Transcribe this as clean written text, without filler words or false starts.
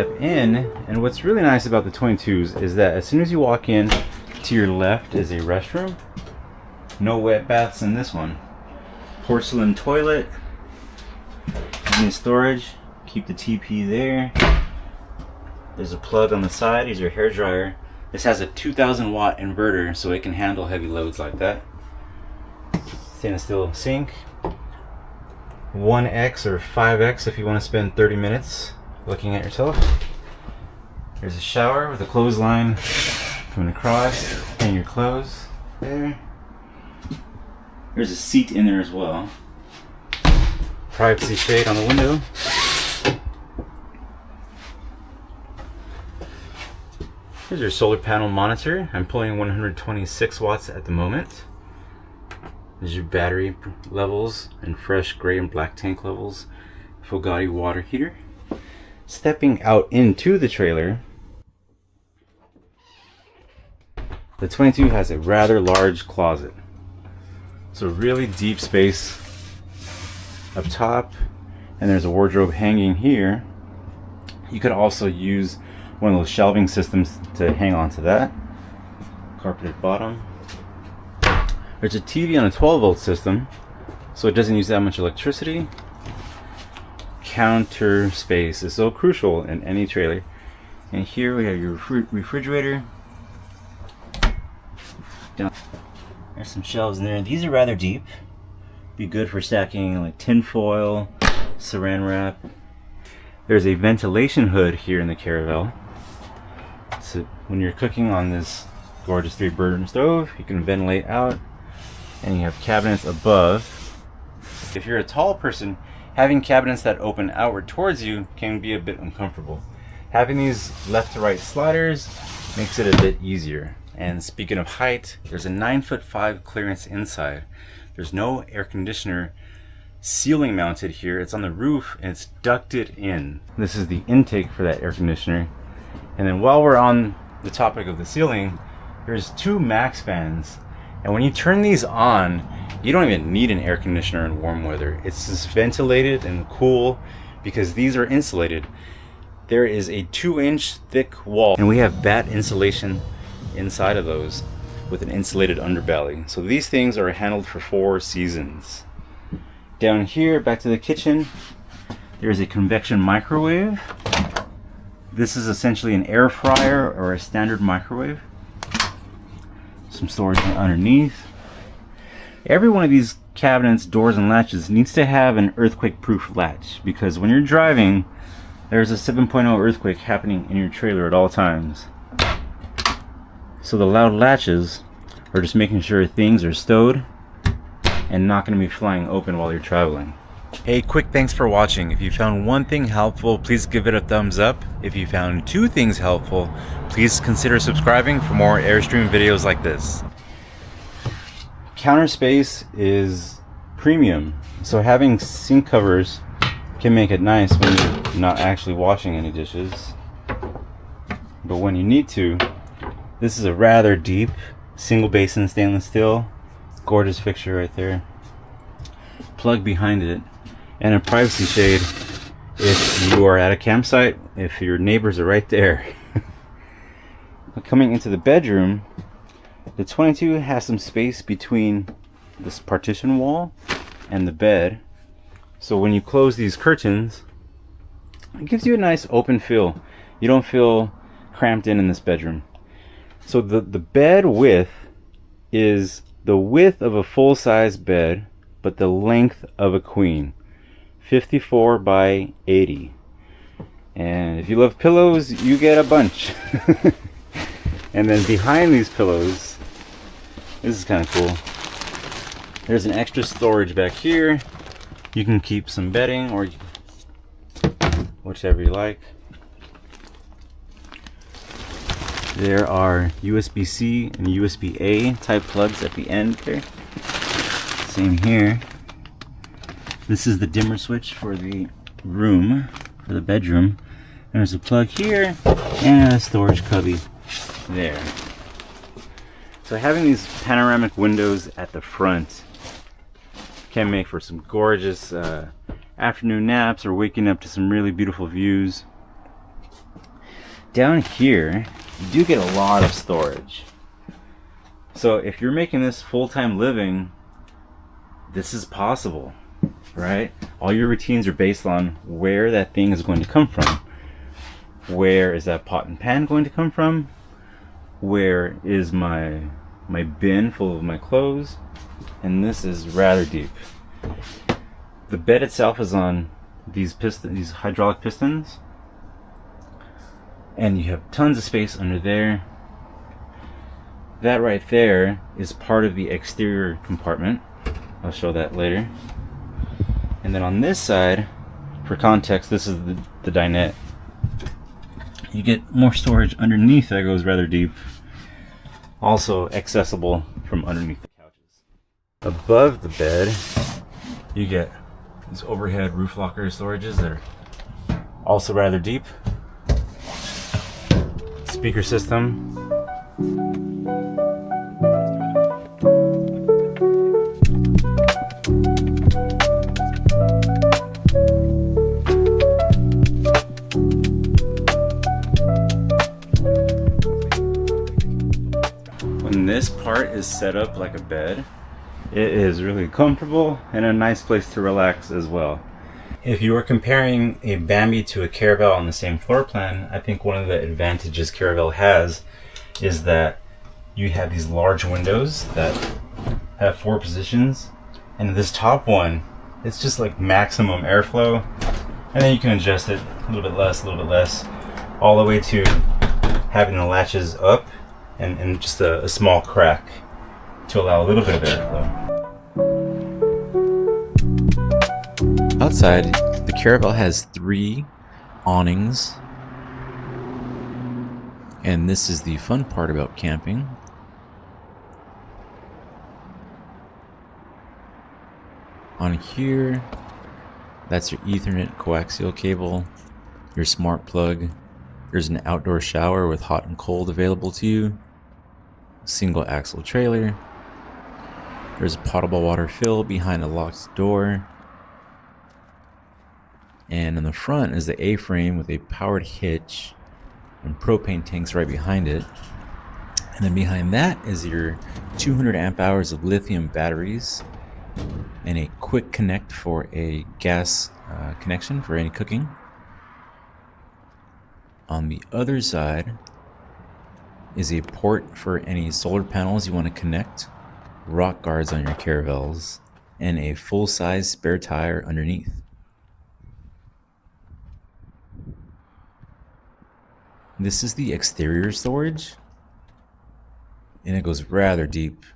step in, and what's really nice about the 22s is that as soon as you walk in, to your left is a restroom. No wet baths in this one. Porcelain toilet. Any storage. Keep the TP there. There's a plug on the side. Here's your hair dryer. This has a 2000 watt inverter, so it can handle heavy loads like that. Stainless steel sink. 1x or 5x if you want to spend 30 minutes looking at yourself. There's a shower with a clothesline coming across. Hang your clothes there. There's a seat in there as well. Privacy shade on the window. Here's your solar panel monitor. I'm pulling 126 watts at the moment. There's your battery levels and fresh gray and black tank levels. Fugatti water heater. Stepping out into the trailer, the 22 has a rather large closet. So really deep space up top, and there's a wardrobe hanging here. You could also use one of those shelving systems to hang on to that. Carpeted bottom. There's a TV on a 12 volt system, so it doesn't use that much electricity. Counter space is so crucial in any trailer. And here we have your refrigerator. Down. There's some shelves in there. These are rather deep. Be good for stacking like tin foil, saran wrap. There's a ventilation hood here in the Caravel. So when you're cooking on this gorgeous 3-burner stove, you can ventilate out. And you have cabinets above. If you're a tall person, having cabinets that open outward towards you can be a bit uncomfortable. Having these left to right sliders makes it a bit easier. And speaking of height, there's a 9'5" clearance inside. There's no air conditioner ceiling mounted here. It's on the roof and it's ducted in. This is the intake for that air conditioner. And then while we're on the topic of the ceiling, there's 2 max fans. And when you turn these on, you don't even need an air conditioner in warm weather. It's just ventilated and cool because these are insulated. There is a 2-inch thick wall, and we have batt insulation inside of those with an insulated underbelly. So these things are handled for 4 seasons. Down here, back to the kitchen, there's a convection microwave. This is essentially an air fryer or a standard microwave. Some storage underneath. Every one of these cabinets, doors, and latches needs to have an earthquake-proof latch, because when you're driving, there's a 7.0 earthquake happening in your trailer at all times. So the loud latches are just making sure things are stowed and not going to be flying open while you're traveling. Hey, quick thanks for watching. If you found one thing helpful, please give it a thumbs up. If you found 2 things helpful, please consider subscribing for more Airstream videos like this. Counter space is premium, so having sink covers can make it nice when you're not actually washing any dishes. But when you need to, this is a rather deep single basin stainless steel. Gorgeous fixture right there. Plug behind it. And a privacy shade if you are at a campsite, if your neighbors are right there. Coming into the bedroom, the 22 has some space between this partition wall and the bed. So when you close these curtains, it gives you a nice open feel. You don't feel cramped in this bedroom. So the bed width is the width of a full-size bed, but the length of a queen. 54 by 80. And if you love pillows, you get a bunch. And then behind these pillows, this is kind of cool. There's an extra storage back here. You can keep some bedding or whichever you like. There are USB-C and USB-A type plugs at the end there. Same here. This is the dimmer switch for the room, for the bedroom. And there's a plug here and a storage cubby there. So having these panoramic windows at the front can make for some gorgeous afternoon naps or waking up to some really beautiful views. down here, you do get a lot of storage. So if you're making this full-time living, this is possible, right? All your routines are based on where that thing is going to come from. Where is that pot and pan going to come from? Where is my bin full of my clothes? And this is rather deep. The bed itself is on these hydraulic pistons, and you have tons of space under there. That right there is part of the exterior compartment. I'll show that later. And then on this side, for context, this is the dinette. You get more storage underneath that goes rather deep. Also accessible from underneath the couches. Above the bed, you get these overhead roof locker storages that are also rather deep. Speaker system. When this part is set up like a bed, it is really comfortable and a nice place to relax as well. If you are comparing a Bambi to a Caravel on the same floor plan, I think one of the advantages Caravel has is that you have these large windows that have 4 positions, and this top one, it's just like maximum airflow, and then you can adjust it a little bit less, all the way to having the latches up and just a small crack to allow a little bit of airflow. Outside, the Caravel has 3 awnings, and this is the fun part about camping. On here, that's your Ethernet coaxial cable, your smart plug. There's an outdoor shower with hot and cold available to you, single axle trailer. There's a potable water fill behind a locked door. And in the front is the A-frame with a powered hitch and propane tanks right behind it. And then behind that is your 200 amp hours of lithium batteries and a quick connect for a gas connection for any cooking. On the other side is a port for any solar panels you want to connect, rock guards on your Caravels, and a full-size spare tire underneath. This is the exterior storage, and it goes rather deep.